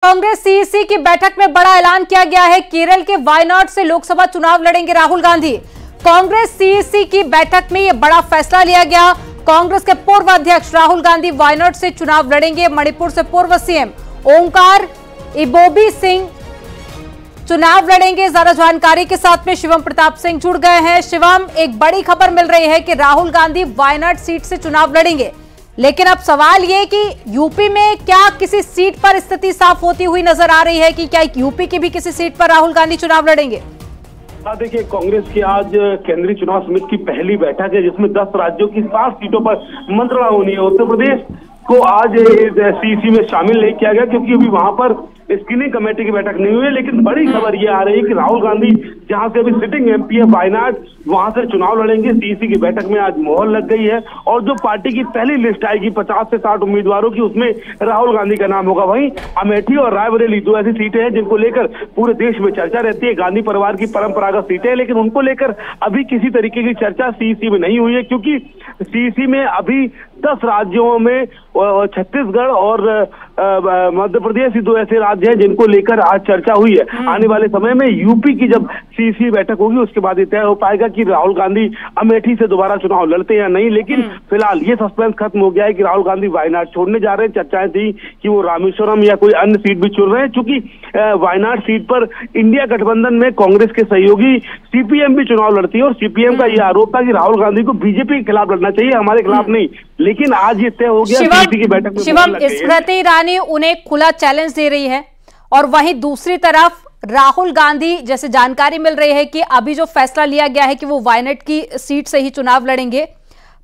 Congress CEC की बैठक में बड़ा ऐलान किया गया है। केरल के वायनाड से लोकसभा चुनाव लड़ेंगे राहुल गांधी। कांग्रेस सीईसी की बैठक में यह बड़ा फैसला लिया गया। कांग्रेस के पूर्व अध्यक्ष राहुल गांधी वायनाड से चुनाव लड़ेंगे। मणिपुर से पूर्व सीएम ओंकार इबोबी सिंह चुनाव लड़ेंगे। ज्यादा जानकारी के साथ में शिवम प्रताप सिंह जुड़ गए हैं। शिवम, एक बड़ी खबर मिल रही है कि राहुल गांधी वायनाड सीट से चुनाव लड़ेंगे, लेकिन अब सवाल ये कि यूपी में क्या किसी सीट पर स्थिति साफ होती हुई नजर आ रही है कि क्या यूपी की भी किसी सीट पर राहुल गांधी चुनाव लड़ेंगे? देखिए, कांग्रेस की आज केंद्रीय चुनाव समिति की पहली बैठक है जिसमें 10 राज्यों की 7 सीटों पर मंत्रणा होनी है। उत्तर प्रदेश को आज सीईसी में शामिल नहीं किया गया क्योंकि अभी वहां पर स्क्रीनिंग कमेटी की बैठक नहीं हुई है। लेकिन बड़ी खबर ये आ रही है कि राहुल गांधी जहां से अभी सिटिंग एमपी है वायनाड, वहां से चुनाव लड़ेंगे। सीईसी की बैठक में आज मोहर लग गई है और जो पार्टी की पहली लिस्ट आएगी 50 से 60 उम्मीदवारों की, उसमें राहुल गांधी का नाम होगा। वहीं अमेठी और रायबरेली 2 ऐसी सीटें हैं जिनको लेकर पूरे देश में चर्चा रहती है। गांधी परिवार की परंपरागत सीटें, लेकिन उनको लेकर अभी किसी तरीके की चर्चा सीईसी में नहीं हुई है क्योंकि सीईसी में अभी 10 राज्यों में छत्तीसगढ़ और मध्य प्रदेश ही 2 ऐसे राज्य हैं जिनको लेकर आज चर्चा हुई है। आने वाले समय में यूपी की जब सीईसी बैठक होगी उसके बाद ये तय हो पाएगा कि राहुल गांधी अमेठी से दोबारा चुनाव लड़ते हैं या नहीं। लेकिन फिलहाल ये सस्पेंस खत्म हो गया है कि राहुल गांधी वायनाड छोड़ने जा रहे हैं। चर्चाएं थी कि वो रामेश्वरम या कोई अन्य सीट भी चुन रहे हैं। चूंकि वायनाड सीट पर इंडिया गठबंधन में कांग्रेस के सहयोगी सीपीएम भी चुनाव लड़ती है और सीपीएम का यह आरोप था कि राहुल गांधी को बीजेपी के खिलाफ लड़ना चाहिए, हमारे खिलाफ नहीं। लेकिन आज ये तय हो गया सीईसी की बैठक में। शिवम, स्मृति ईरानी उन्हें खुला चैलेंज दे रही है और वहीं दूसरी तरफ राहुल गांधी, जैसे जानकारी मिल रही है कि अभी जो फैसला लिया गया है कि वो वायनाड की सीट से ही चुनाव लड़ेंगे।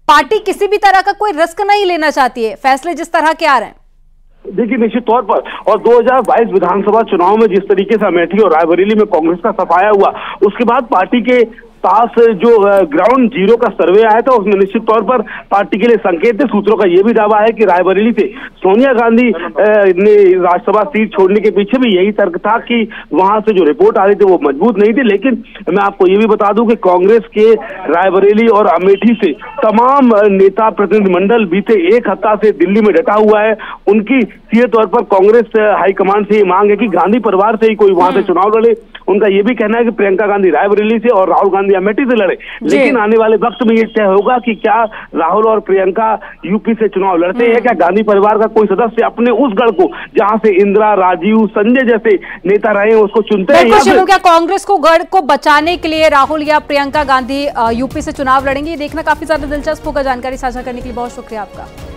पार्टी किसी भी तरह का कोई रिस्क नहीं लेना चाहती है, फैसले जिस तरह के आ रहे हैं। देखिए, निश्चित तौर पर और 2022 विधानसभा चुनाव में जिस तरीके से अमेठी और रायबरेली में कांग्रेस का सफाया हुआ, उसके बाद पार्टी के पास जो ग्राउंड जीरो का सर्वे आया था उसमें निश्चित तौर पर पार्टी के लिए संकेत है। सूत्रों का यह भी दावा है कि रायबरेली से सोनिया गांधी ने राज्यसभा सीट छोड़ने के पीछे भी यही तर्क था कि वहां से जो रिपोर्ट आ रही थी वो मजबूत नहीं थी। लेकिन मैं आपको ये भी बता दूं कि कांग्रेस के रायबरेली और अमेठी से तमाम नेता प्रतिनिधिमंडल बीते 1 हफ्ता से दिल्ली में डटा हुआ है। उनकी सीधे तौर पर कांग्रेस हाईकमान से ये मांग है कि गांधी परिवार से ही कोई वहां से चुनाव लड़े। उनका ये भी कहना है कि प्रियंका गांधी रायबरेली से और राहुल गांधी अमेठी से लड़े। लेकिन आने वाले वक्त में ये तय होगा कि क्या राहुल और प्रियंका यूपी से चुनाव लड़ते हैं, क्या गांधी परिवार का कोई सदस्य अपने उस गढ़ को जहां से इंदिरा, राजीव, संजय जैसे नेता रहे हैं उसको चुनते हैं। क्या कांग्रेस को गढ़ को बचाने के लिए राहुल या प्रियंका गांधी यूपी से चुनाव लड़ेंगे? ये देखना काफी ज्यादा दिलचस्प होगा। जानकारी साझा करने के लिए बहुत शुक्रिया आपका।